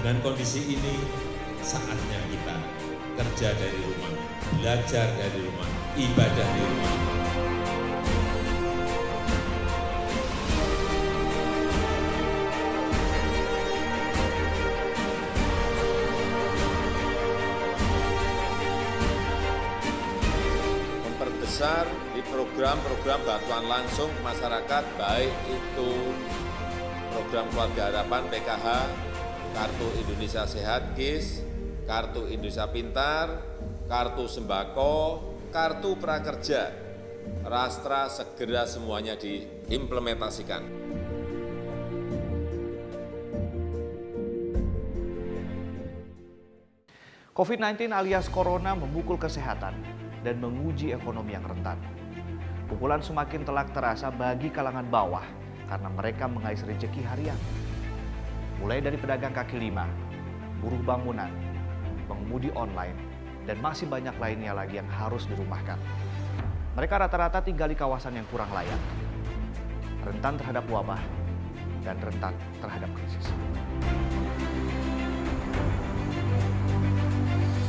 Dengan kondisi ini, saatnya kita kerja dari rumah, belajar dari rumah, ibadah di rumah. Memperbesar di program-program bantuan langsung masyarakat, baik itu program Keluarga Harapan PKH, Kartu Indonesia Sehat KIS, Kartu Indonesia Pintar, Kartu Sembako, Kartu Prakerja, Rastra segera semuanya diimplementasikan. COVID-19 alias Corona memukul kesehatan dan menguji ekonomi yang rentan. Pukulan semakin telak terasa bagi kalangan bawah karena mereka mengais rezeki harian. Mulai dari pedagang kaki lima, buruh bangunan, pengemudi online, dan masih banyak lainnya lagi yang harus dirumahkan. Mereka rata-rata tinggal di kawasan yang kurang layak, rentan terhadap wabah, dan rentan terhadap krisis.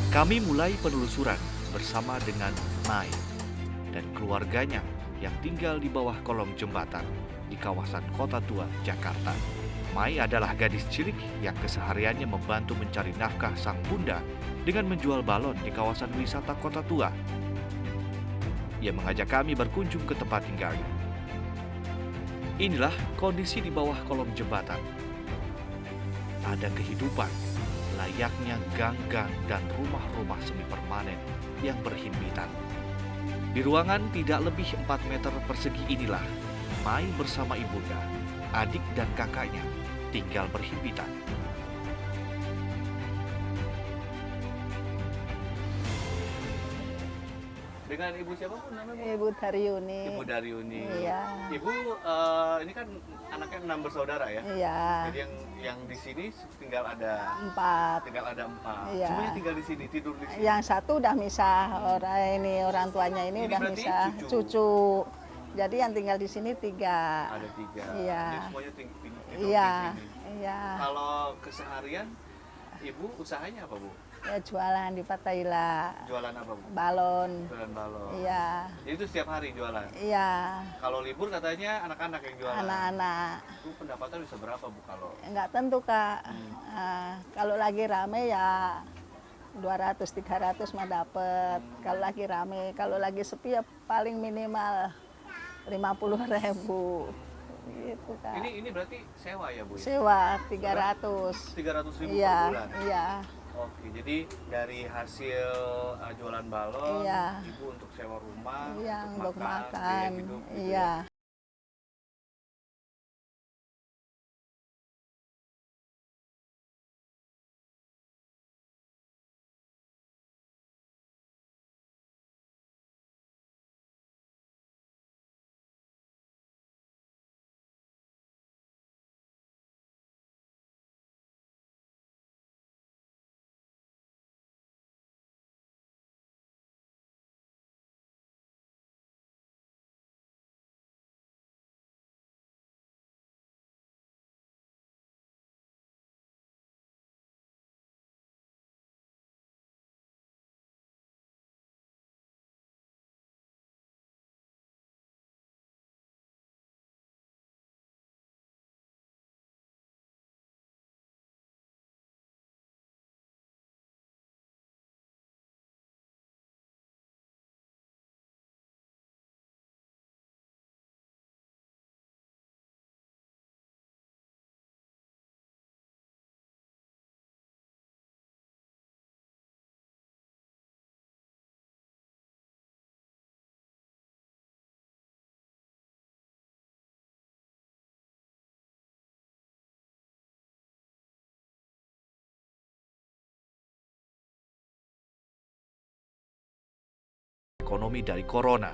Kami mulai penelusuran bersama dengan Mai dan keluarganya yang tinggal di bawah kolong jembatan di kawasan Kota Tua, Jakarta. Mai adalah gadis cilik yang kesehariannya membantu mencari nafkah sang bunda dengan menjual balon di kawasan wisata Kota Tua. Ia mengajak kami berkunjung ke tempat tinggalnya. Inilah kondisi di bawah kolong jembatan. Ada kehidupan layaknya gang-gang dan rumah-rumah semi permanen yang berhimpitan. Di ruangan tidak lebih 4 meter persegi inilah, Mai bersama ibunda, adik dan kakaknya tinggal berhimpitan. Dengan ibu siapa pun namanya? Ibu Daryuni. Ibu Daryuni. Iya. Ibu ini kan anaknya 6 bersaudara ya? Iya. Jadi yang di sini tinggal ada 4. Tinggal ada 4. Iya. Semuanya tinggal di sini, tidur di sini. Yang satu udah misah, orang tuanya ini udah berarti misah, cucu. Jadi yang tinggal di sini 3. Ada 3. Iya. Jadi semuanya tidur Iya. di sini. Iya. Kalau keseharian ibu usahanya apa, Bu? Ya jualan di Fatahila. Jualan apa, Bu? Balon. Jualan balon. Iya. Jadi itu setiap hari jualan. Iya. Kalau libur katanya anak-anak yang jualan. Anak-anak. Itu pendapatan bisa berapa, Bu, kalau? Enggak tentu, Kak. Kalau lagi rame ya 200-300 mah dapet. Kalau lagi rame, kalau lagi sepi ya paling minimal 50.000. Gitu, Kak. Ini berarti sewa ya, Bu? Sewa 300. 300.000 Iya, per bulan. iya. Oke, jadi dari hasil jualan balon, Iya. ibu untuk sewa rumah, Iya, untuk biaya makan. hidup, gitu Iya. ya. Ekonomi dari Corona.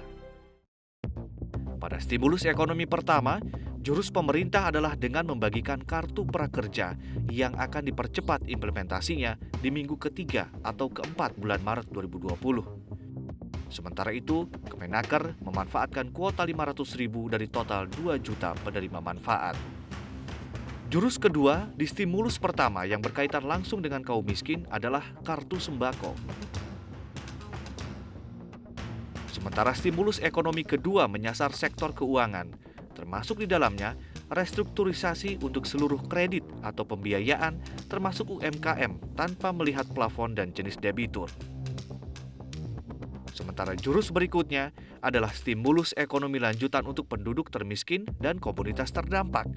Pada stimulus ekonomi pertama, jurus pemerintah adalah dengan membagikan kartu prakerja yang akan dipercepat implementasinya di minggu ketiga atau keempat bulan Maret 2020. Sementara itu, Kemenaker memanfaatkan kuota 500.000 dari total 2 juta penerima manfaat. Jurus kedua di stimulus pertama yang berkaitan langsung dengan kaum miskin adalah kartu sembako. Sementara stimulus ekonomi kedua menyasar sektor keuangan, termasuk di dalamnya restrukturisasi untuk seluruh kredit atau pembiayaan termasuk UMKM tanpa melihat plafon dan jenis debitur. Sementara jurus berikutnya adalah stimulus ekonomi lanjutan untuk penduduk termiskin dan komunitas terdampak.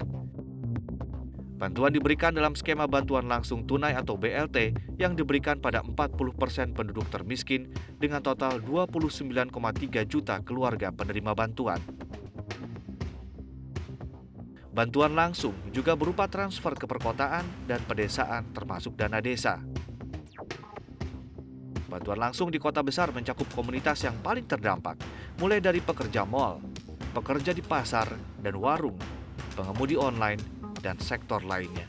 Bantuan diberikan dalam skema bantuan langsung tunai atau BLT yang diberikan pada 40% penduduk termiskin dengan total 29,3 juta keluarga penerima bantuan. Bantuan langsung juga berupa transfer ke perkotaan dan pedesaan termasuk dana desa. Bantuan langsung di kota besar mencakup komunitas yang paling terdampak, mulai dari pekerja mal, pekerja di pasar dan warung, pengemudi online, dan sektor lainnya.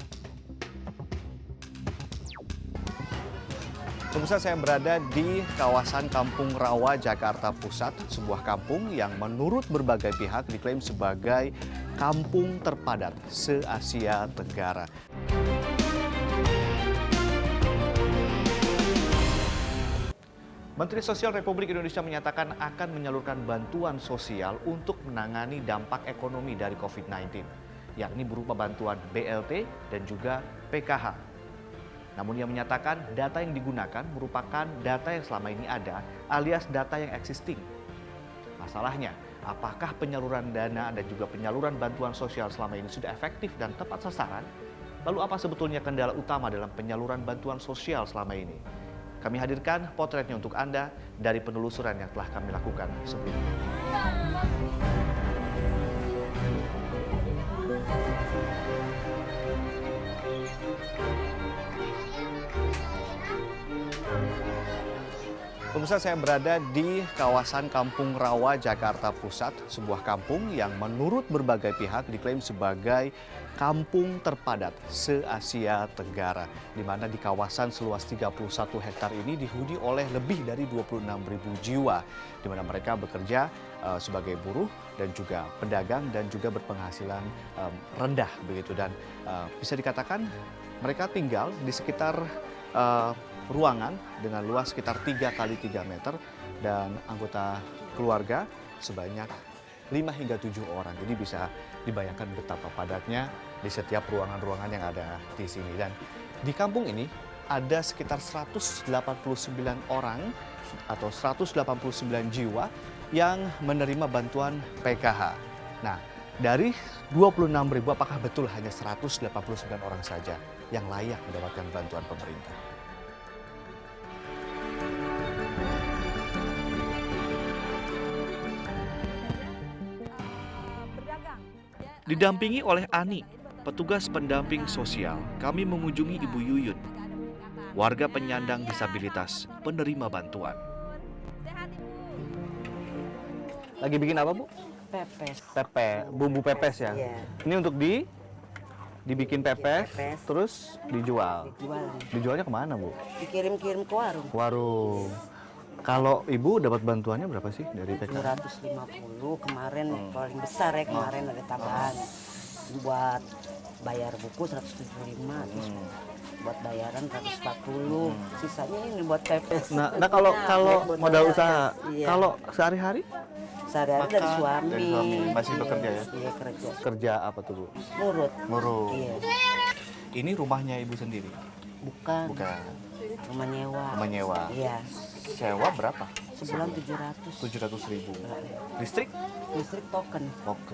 Pemirsa, saya berada di kawasan Kampung Rawa, Jakarta Pusat, sebuah kampung yang menurut berbagai pihak diklaim sebagai kampung terpadat se-Asia Tenggara. Menteri Sosial Republik Indonesia menyatakan akan menyalurkan bantuan sosial untuk menangani dampak ekonomi dari COVID-19, yakni berupa bantuan BLT dan juga PKH. Namun ia menyatakan data yang digunakan merupakan data yang selama ini ada alias data yang existing. Masalahnya, apakah penyaluran dana dan juga penyaluran bantuan sosial selama ini sudah efektif dan tepat sasaran? Lalu apa sebetulnya kendala utama dalam penyaluran bantuan sosial selama ini? Kami hadirkan potretnya untuk Anda dari penelusuran yang telah kami lakukan sebelumnya. Pemirsa, saya berada di kawasan Kampung Rawa, Jakarta Pusat, sebuah kampung yang menurut berbagai pihak diklaim sebagai kampung terpadat se-Asia Tenggara, di mana di kawasan seluas 31 hektar ini dihuni oleh lebih dari 26.000 jiwa, di mana mereka bekerja sebagai buruh dan juga pedagang dan juga berpenghasilan rendah begitu, dan bisa dikatakan mereka tinggal di sekitar ruangan dengan luas sekitar 3 kali 3 meter dan anggota keluarga sebanyak 5 hingga 7 orang. Jadi bisa dibayangkan betapa padatnya di setiap ruangan-ruangan yang ada di sini. Dan di kampung ini ada sekitar 189 orang atau 189 jiwa yang menerima bantuan PKH. Nah, dari 26.000 apakah betul hanya 189 orang saja yang layak mendapatkan bantuan pemerintah? Didampingi oleh Ani, petugas pendamping sosial, kami mengunjungi Ibu Yuyun, warga penyandang disabilitas penerima bantuan. Lagi bikin apa, Bu? Pepes. Bumbu pepes ya? Iya. Ini untuk dibikin pepes, terus dijual. Dijualnya kemana, Bu? Dikirim-kirim ke warung. Warung. Kalau Ibu dapat bantuannya berapa sih dari PKH? 250 kemarin paling besar ya, kemarin ada tambahan. Buat bayar buku 175, terus buat bayaran 140. Sisanya ini buat pepes. Nah kalau buat modal modal usaha, iya. kalau sehari-hari Sehari-hari dari suami. dari suami. Masih bekerja ya? Iya, kerja. Kerja apa tuh, Bu? Ngurut. Ngurut. Iya. Ini rumahnya Ibu sendiri? Bukan. Bukan. Rumah nyewa. Rumah nyewa. Iya. Sewa berapa? Sebulan 700. 700.000. Listrik? Listrik token. Oke.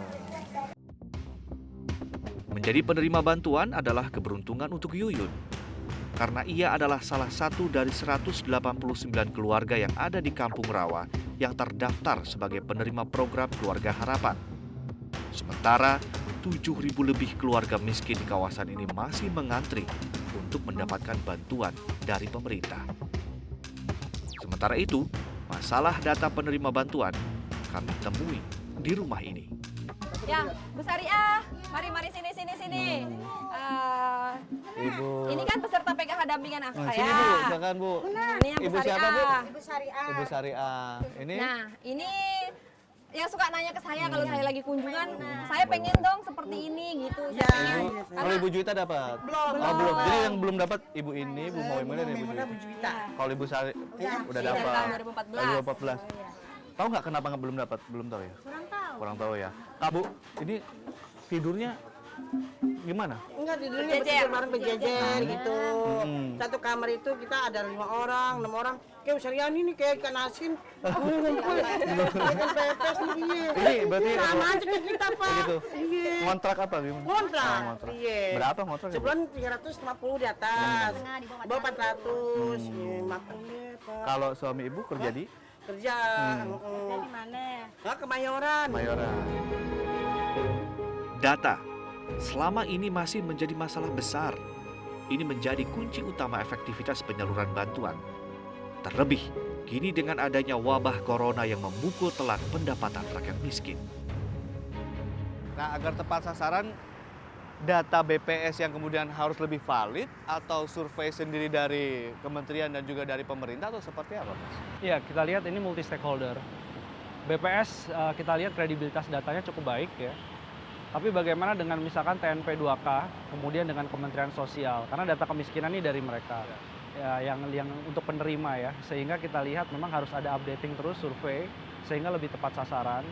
Menjadi penerima bantuan adalah keberuntungan untuk Yuyun, karena ia adalah salah satu dari 189 keluarga yang ada di Kampung Rawa yang terdaftar sebagai penerima program Keluarga Harapan. Sementara 7.000 lebih keluarga miskin di kawasan ini masih mengantri untuk mendapatkan bantuan dari pemerintah. Sementara itu, masalah data penerima bantuan kami temui di rumah ini. Ya, Bu Sariah, mari sini. Ibu. Ini kan peserta PKH dampingan Nah, saya. sini Bu, silakan Bu. Ini yang Ibu Bu siapa, Bu? Sariah. Ibu Syariah. Ini Nah, ini yang suka nanya ke saya kalau saya lagi kunjungan, saya pengen dong seperti ini gitu. Saya pengen. Kalau Ibu Juwita dapat? Belum. Oh, belum. Jadi yang belum dapat Ibu ini, Bu Maimunah dan Ibu Juwita. Kalau Ibu Sari udah Dari dapat. tahun 2014. 2014. Tahu nggak kenapa nggak belum dapat? Belum tahu ya? Kurang tahu ya. Kak Bu, ini tidurnya gimana? Enggak, tidurnya Berjejer. betul bareng berjejer gitu. Hmm. Satu kamar itu kita ada 5 orang, 6 orang. Kayak Sarian ini kayak ikan asin. Ngumpul. Ikan pepes nih. Iya. Ini berarti Sama aja kayak kita, Pak. gitu. Iya. Ngontrak apa gimana? Ngontrak. Oh, ngontrak. Iya. Berapa ngontrak ya, Bu? Sebulan 350 di atas. Bawah 400. Iya, makan deh, Pak. Kalau suami Ibu kerja di Kerja. Di mana? Nah, Kemayoran. Mayoran. Data selama ini masih menjadi masalah besar. Ini menjadi kunci utama efektivitas penyaluran bantuan. Terlebih, kini dengan adanya wabah corona yang memukul telak pendapatan rakyat miskin. Nah, agar tepat sasaran, data BPS yang kemudian harus lebih valid atau survei sendiri dari kementerian dan juga dari pemerintah atau seperti apa, Mas? Iya, kita lihat ini multi stakeholder. BPS kita lihat kredibilitas datanya cukup baik ya. Tapi bagaimana dengan misalkan TNP 2K, kemudian dengan Kementerian Sosial, karena data kemiskinan ini dari mereka. Ya, yang untuk penerima ya, sehingga kita lihat memang harus ada updating terus survei sehingga lebih tepat sasaran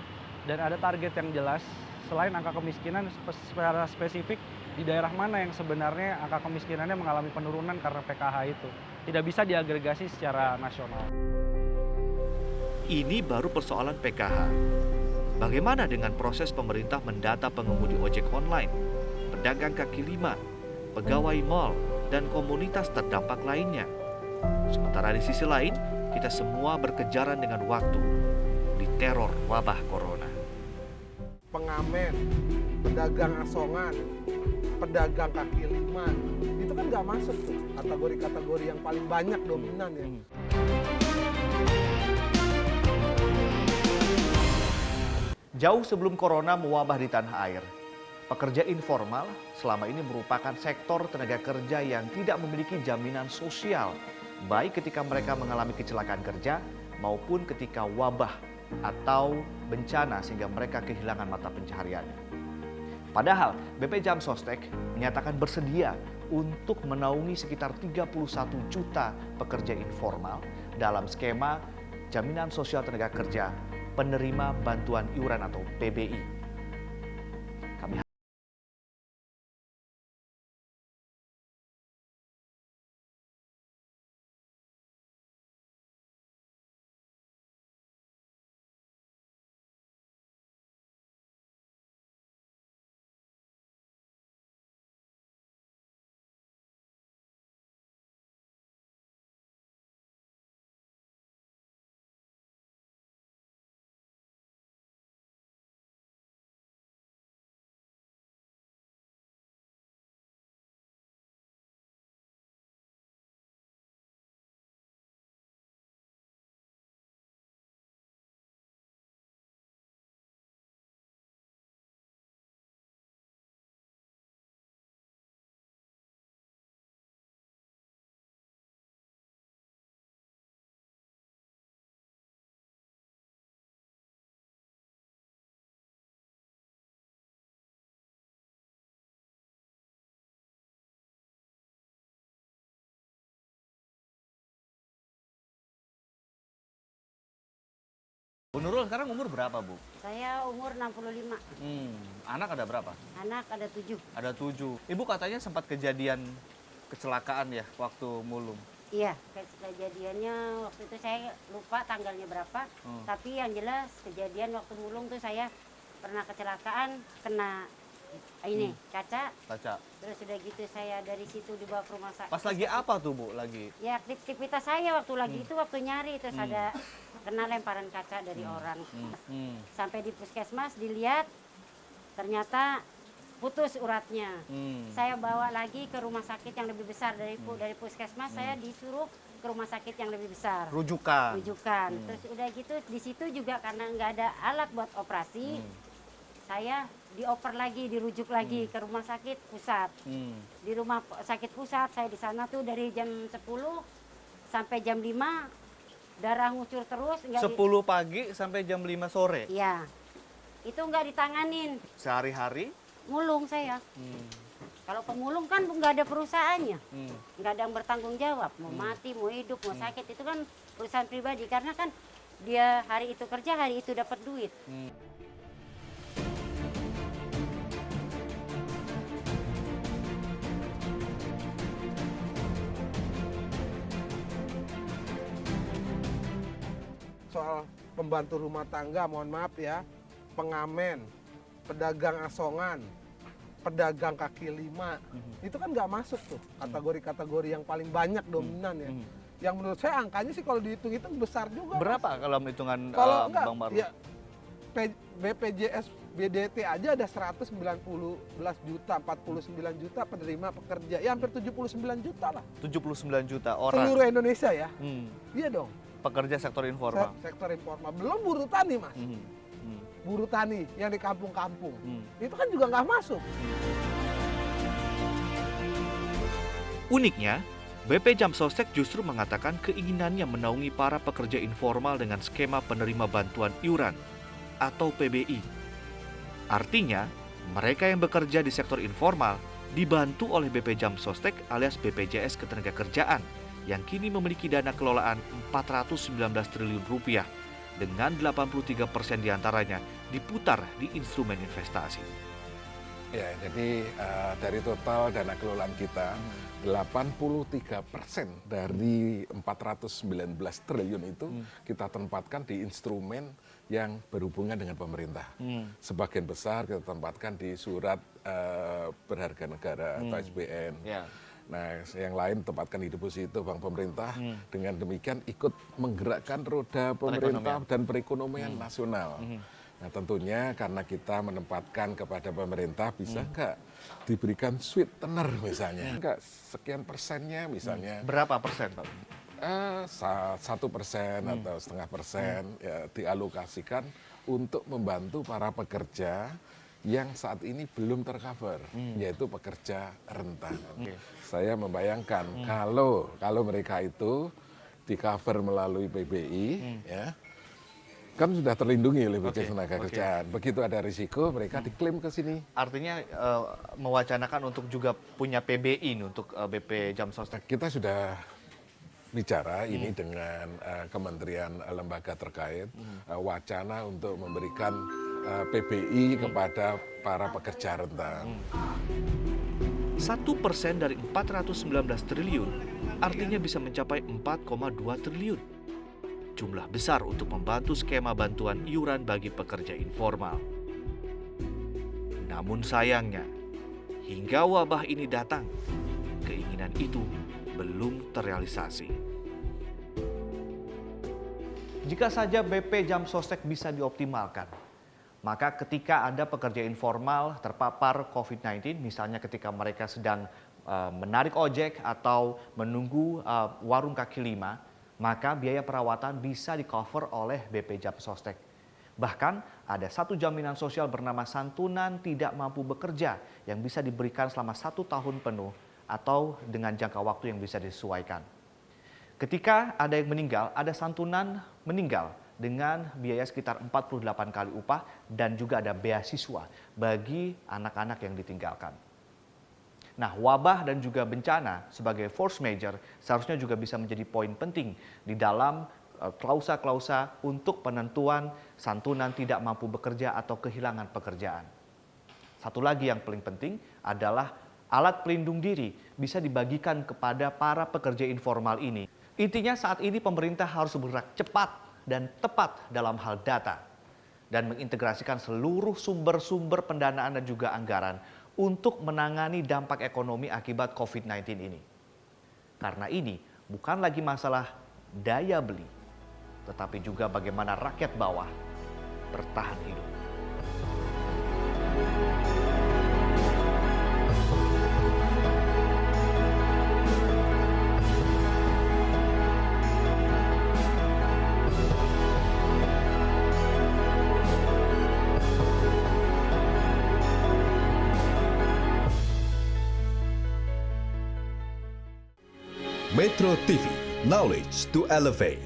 dan ada target yang jelas selain angka kemiskinan secara spesifik di daerah mana yang sebenarnya angka kemiskinannya mengalami penurunan karena PKH itu. Tidak bisa diagregasi secara nasional. Ini baru persoalan PKH. Bagaimana dengan proses pemerintah mendata pengemudi ojek online, pedagang kaki lima, pegawai mal, dan komunitas terdampak lainnya? Sementara di sisi lain, kita semua berkejaran dengan waktu di teror wabah corona. Pengamen, pedagang asongan, pedagang kaki lima, itu kan nggak masuk tuh kategori-kategori yang paling banyak dominan ya. Jauh sebelum corona mewabah di tanah air, pekerja informal selama ini merupakan sektor tenaga kerja yang tidak memiliki jaminan sosial, baik ketika mereka mengalami kecelakaan kerja maupun ketika wabah atau bencana sehingga mereka kehilangan mata pencahariannya. Padahal BP Jam Sostek menyatakan bersedia untuk menaungi sekitar 31 juta pekerja informal dalam skema Jaminan Sosial Tenaga Kerja penerima bantuan iuran atau PBI. Kami Bu Nurul sekarang umur berapa, Bu? Saya umur 65. Anak ada berapa? Anak ada 7. Ada 7. Ibu katanya sempat kejadian kecelakaan ya waktu mulung. Iya, kejadiannya waktu itu saya lupa tanggalnya berapa. Tapi yang jelas kejadian waktu mulung tuh saya pernah kecelakaan kena kaca. Terus udah gitu saya dari situ dibawa ke rumah sakit. Pas lagi apa tuh, Bu? Lagi? Ya aktivitas saya waktu lagi itu waktu nyari terus ada kena lemparan kaca dari orang. Sampai di puskesmas dilihat ternyata putus uratnya. Saya bawa lagi ke rumah sakit yang lebih besar dari puskesmas. Saya disuruh ke rumah sakit yang lebih besar. Rujukan. Terus udah gitu di situ juga karena nggak ada alat buat operasi, saya dioper lagi, dirujuk lagi ke rumah sakit pusat. Di rumah sakit pusat saya di sana tuh dari jam 10 sampai jam 5 darah ngucur terus. 10 pagi sampai jam 5 sore? Iya, itu nggak ditanganin. Sehari-hari? Mulung saya. Kalau pemulung kan nggak ada perusahaannya, nggak ada yang bertanggung jawab. Mau mati, mau hidup, mau sakit, itu kan perusahaan pribadi. Karena kan dia hari itu kerja, hari itu dapat duit. Soal pembantu rumah tangga, mohon maaf ya, pengamen, pedagang asongan, pedagang kaki lima, itu kan nggak masuk tuh kategori-kategori yang paling banyak dominan ya. Yang menurut saya angkanya sih kalau dihitung-hitung besar juga. Berapa kalau hitungan kalau enggak, Bang Maruf? ya, BPJS BDT aja ada 119 juta, 49 juta penerima pekerja, ya hampir 79 juta lah. 79 juta orang. Seluruh Indonesia ya. Iya dong. Pekerja sektor informal. Sektor informal. Belum buruh tani, Mas. Buruh tani yang di kampung-kampung. Itu kan juga nggak masuk. Uniknya, BP Jam Sostek justru mengatakan keinginannya menaungi para pekerja informal dengan skema penerima bantuan iuran atau PBI. Artinya, mereka yang bekerja di sektor informal dibantu oleh BP Jam Sostek alias BPJS Ketenagakerjaan yang kini memiliki dana kelolaan 419 triliun rupiah dengan 83% diantaranya diputar di instrumen investasi. Ya, jadi dari total dana kelolaan kita, 83% dari 419 triliun itu kita tempatkan di instrumen yang berhubungan dengan pemerintah. Sebagian besar kita tempatkan di surat berharga negara atau SBN. Nah, yang lain tempatkan di deposito bank pemerintah. Dengan demikian ikut menggerakkan roda pemerintah dan perekonomian nasional. Nah, tentunya karena kita menempatkan kepada pemerintah, bisa nggak diberikan sweetener misalnya? Nggak sekian persennya misalnya. Berapa persen, Pak? 1% atau 0,5% ya, dialokasikan untuk membantu para pekerja yang saat ini belum tercover, yaitu pekerja rentan. Saya membayangkan kalau mereka itu di cover melalui PBI, ya, kan sudah terlindungi oleh BPJS Ketenagakerjaan. Begitu ada risiko, mereka diklaim ke sini. Artinya mewacanakan untuk juga punya PBI untuk BP Jam Sostek. Kita sudah bicara ini dengan kementerian lembaga terkait, wacana untuk memberikan PBI kepada para pekerja rentan. 1% dari 419 triliun artinya bisa mencapai 4,2 triliun. Jumlah besar untuk membantu skema bantuan iuran bagi pekerja informal. Namun sayangnya, hingga wabah ini datang, keinginan itu belum terrealisasi. Jika saja BP Jam Sostek bisa dioptimalkan, maka ketika ada pekerja informal terpapar COVID-19, misalnya ketika mereka sedang menarik ojek atau menunggu warung kaki lima, maka biaya perawatan bisa di-cover oleh BP Jam Sostek. Bahkan ada satu jaminan sosial bernama santunan tidak mampu bekerja yang bisa diberikan selama 1 tahun penuh atau dengan jangka waktu yang bisa disesuaikan. Ketika ada yang meninggal, ada santunan meninggal dengan biaya sekitar 48 kali upah dan juga ada beasiswa bagi anak-anak yang ditinggalkan. Nah, wabah dan juga bencana sebagai force majeure seharusnya juga bisa menjadi poin penting di dalam klausa-klausa untuk penentuan santunan tidak mampu bekerja atau kehilangan pekerjaan. Satu lagi yang paling penting adalah alat pelindung diri bisa dibagikan kepada para pekerja informal ini. Intinya saat ini pemerintah harus bergerak cepat dan tepat dalam hal data dan mengintegrasikan seluruh sumber-sumber pendanaan dan juga anggaran untuk menangani dampak ekonomi akibat COVID-19 ini. Karena ini bukan lagi masalah daya beli, tetapi juga bagaimana rakyat bawah bertahan hidup. Metro TV, knowledge to elevate.